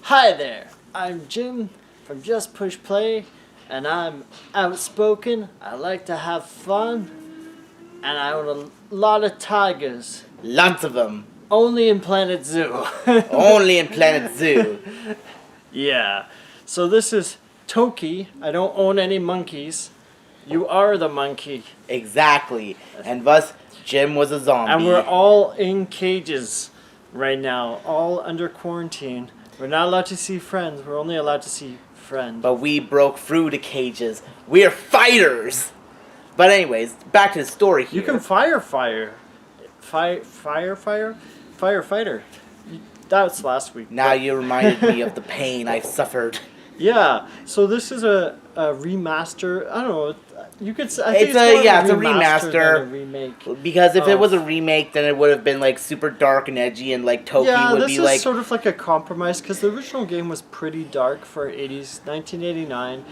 Hi there, I'm Jim from Just Push Play, and I'm outspoken, I like to have fun, and I own a lot of tigers. Lots of them. Only in Planet Zoo. Only in Planet Zoo. Yeah. So this is Toki. I don't own any monkeys. You are the monkey. Exactly. And thus, Jim was a zombie. And we're all in cages right now, all under quarantine. We're not allowed to see friends. We're only allowed to see friends. But we broke through the cages. We're fighters! But anyways, back to the story here. You can firefighter. Firefighter. That was last week. Now you reminded me of the pain I've suffered. Yeah, so this is a remaster. I don't know. You could say It's a remaster than a remake. Because if it was a remake, then it would have been like super dark and edgy, and like Toki would be like. Yeah, this is sort of like a compromise because the original game was pretty dark for 1989.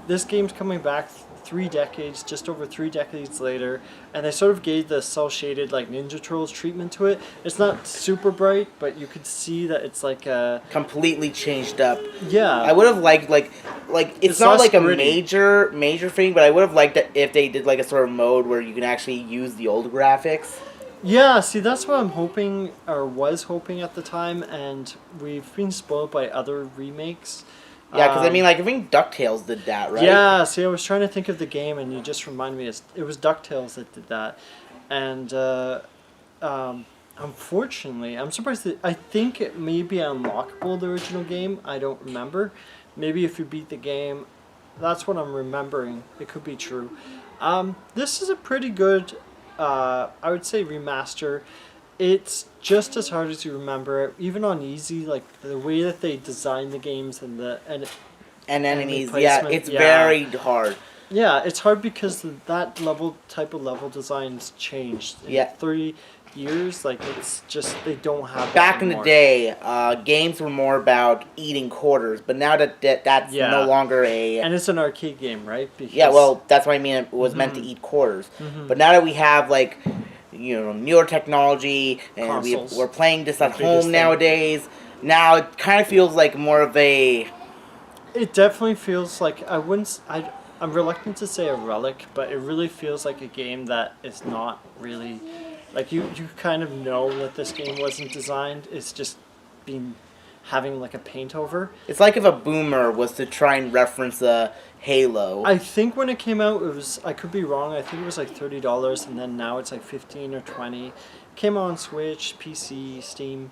This game's coming back 3 decades, just over 3 decades later, and they sort of gave the cel-shaded like Ninja Turtles treatment to it. It's not super bright, but you could see that it's like a completely changed up. Yeah, I would have liked like it's not like a major thing, but I would have liked that if they did like a sort of mode where you can actually use the old graphics. Yeah, see, that's what I'm hoping, or was hoping at the time, and we've been spoiled by other remakes. Yeah, because I mean, like, I think DuckTales did that, right? Yeah, see, I was trying to think of the game, and you just reminded me, it was DuckTales that did that. And, unfortunately, I'm surprised that, I think it may be unlockable, the original game, I don't remember. Maybe if you beat the game, that's what I'm remembering, it could be true. This is a pretty good, I would say, remaster. It's just as hard as you remember, even on easy, like the way that they design the games and enemies. Yeah, it's very hard. Yeah, it's hard because that type of level design's changed. In 30 years, like it's just they don't have. Back in the day, games were more about eating quarters, but now that's no longer a. And it's an arcade game, right? Because yeah, well, that's what I mean. It was meant to eat quarters, but now that we have like. Newer technology, and we're playing this at home nowadays. Now it kind of feels like more of a. It definitely feels like I'm reluctant to say a relic, but it really feels like a game that is not really, like you kind of know that this game wasn't designed. It's just been having like a paint over. It's like if a boomer was to try and reference a Halo. I think when it came out, it was, I could be wrong, I think it was like $30, and then now it's like $15 or $20. Came on Switch, PC, Steam.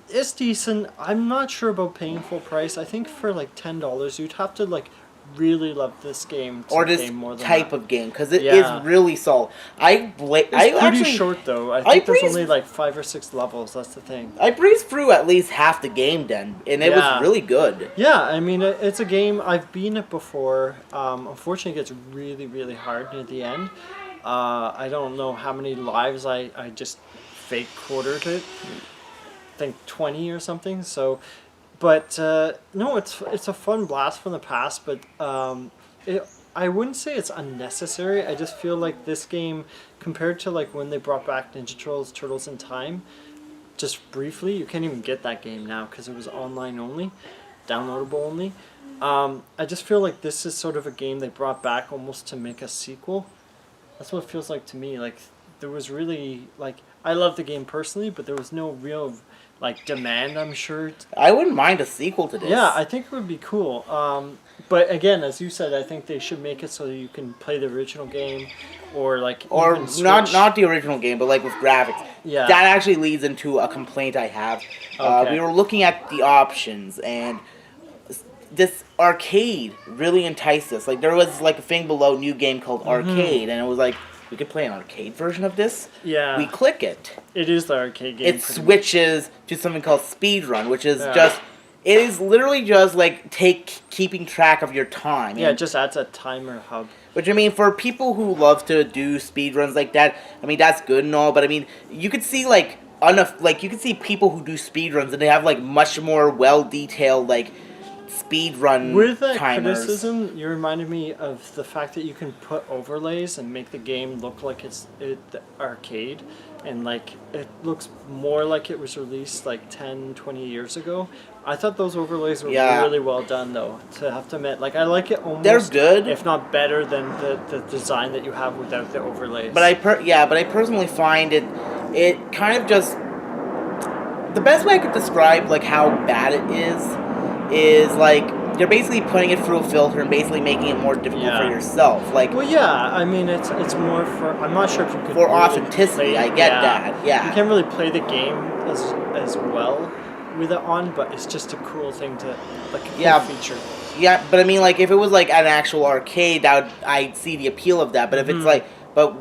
It's decent. I'm not sure about paying full price. I think for like $10, you'd have to like really love this game to or this pay more than type that. of game, because it is really solid. It's pretty short though. I think there's only like 5 or 6 levels. That's the thing. I breezed through at least half the game then, and it was really good. Yeah, I mean it's a game I've beaten it before. Unfortunately, it gets really really hard near the end. I don't know how many lives I just fake quartered it. I think 20 or something. So. But no, it's a fun blast from the past, but I wouldn't say it's unnecessary. I just feel like this game, compared to like when they brought back Ninja Turtles in Time, just briefly, you can't even get that game now because it was online only, downloadable only. I just feel like this is sort of a game they brought back almost to make a sequel. That's what it feels like to me. Like there was really like I love the game personally, but there was no real like demand, I'm sure. I wouldn't mind a sequel to this. Yeah, I think it would be cool. But again, as you said, I think they should make it so that you can play the original game, or like not the original game, but like with graphics. Yeah, that actually leads into a complaint I have. We were looking at the options, and this arcade really enticed us. Like there was like a thing below, new game called Arcade, and it was like. We could play an arcade version of this. Yeah. We click it. It is the arcade game. It switches to something called speedrun, which is just... It is literally just, like, keeping track of your time. Yeah, it just adds a timer hub. Which, I mean, for people who love to do speedruns like that, I mean, that's good and all, but, I mean, you could see, like, you could see people who do speedruns, and they have, like, much more well-detailed, like, speed run With that timers. criticism, you reminded me of the fact that you can put overlays and make the game look like it's the arcade, and like it looks more like it was released like 10, 20 years ago. I thought those overlays were really well done, though. To have to admit, like I like it almost. They're good, if not better than the design that you have without the overlays. But I personally find it kind of just the best way I could describe like how bad it is like they're basically putting it through a filter and basically making it more difficult for yourself. Like, well, yeah, I mean it's more for, I'm not sure if you could for really authenticity. I get that. Yeah, you can't really play the game as well with it on, but it's just a cool thing to like a cool feature. Yeah, but I mean, like if it was like an actual arcade, I'd see the appeal of that. But if it's like, but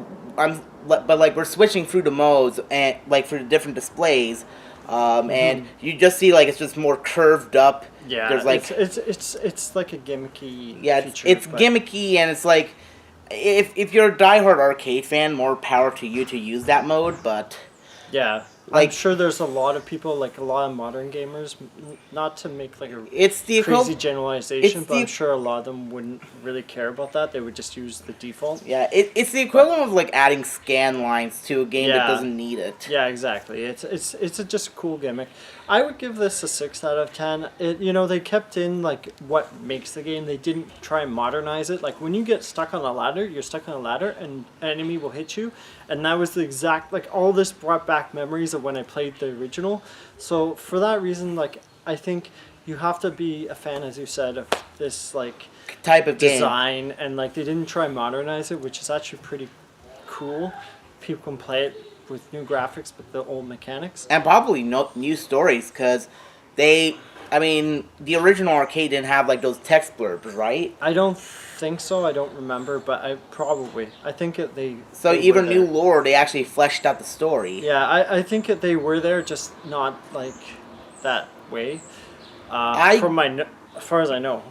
like we're switching through the modes and like through the different displays. And you just see like it's just more curved up. Yeah, there's like it's like a gimmicky. Yeah, feature, it's gimmicky, and it's like if you're a diehard arcade fan, more power to you to use that mode. But yeah, like, I'm sure there's a lot of people, like a lot of modern gamers, not to make like a crazy generalization, but I'm sure a lot of them wouldn't really care about that. They would just use the default. Yeah, it's the equivalent of like adding scan lines to a game that doesn't need it. Yeah, exactly. It's just a cool gimmick. I would give this a 6 out of 10. They kept in like what makes the game. They didn't try and modernize it. Like when you get stuck on a ladder, you're stuck on a ladder and an enemy will hit you. And that was the exact, like all this brought back memories of when I played the original. So for that reason, like I think you have to be a fan, as you said, of this like type of design game. And like they didn't try and modernize it, which is actually pretty cool. People can play it with new graphics but the old mechanics. And probably new stories, because the original arcade didn't have like those text blurbs, right? I don't think so. I don't remember, but I think they. So they even new lore, they actually fleshed out the story. Yeah, I think they were there, just not like that way. As far as I know.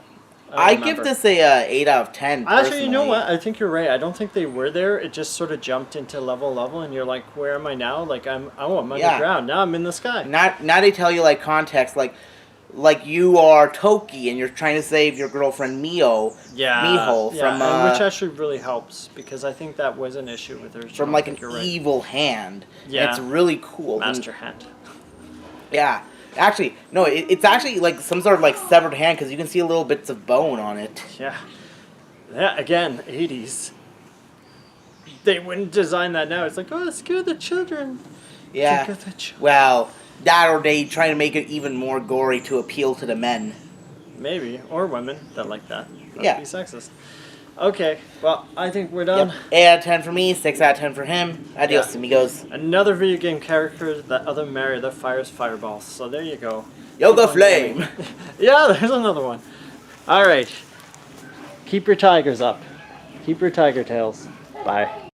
I give this a 8 out of 10. Actually, you know what? I think you're right. I don't think they were there. It just sort of jumped into level, and you're like, where am I now? Like I'm underground. Now I'm in the sky. Now they tell you like context, like you are Toki and you're trying to save your girlfriend Miho from which actually really helps, because I think that was an issue with her. From like an evil hand. Yeah, and it's really cool. Master hand. Yeah. Actually, no, it's actually like some sort of like severed hand, because you can see a little bits of bone on it. Yeah. Yeah, again, 80s. They wouldn't design that now. It's like, oh, scare the children. Yeah. Scare the children. Well, that or they try to make it even more gory to appeal to the men. Maybe. Or women that like that. That'd be sexist. Okay, well, I think we're done. Yep. 8 out of 10 for me, 6 out of 10 for him. Adios, amigos. Another video game character that other Mario that fires fireballs. So there you go. Yoga Flame. Yeah, there's another one. All right. Keep your tigers up. Keep your tiger tails. Bye.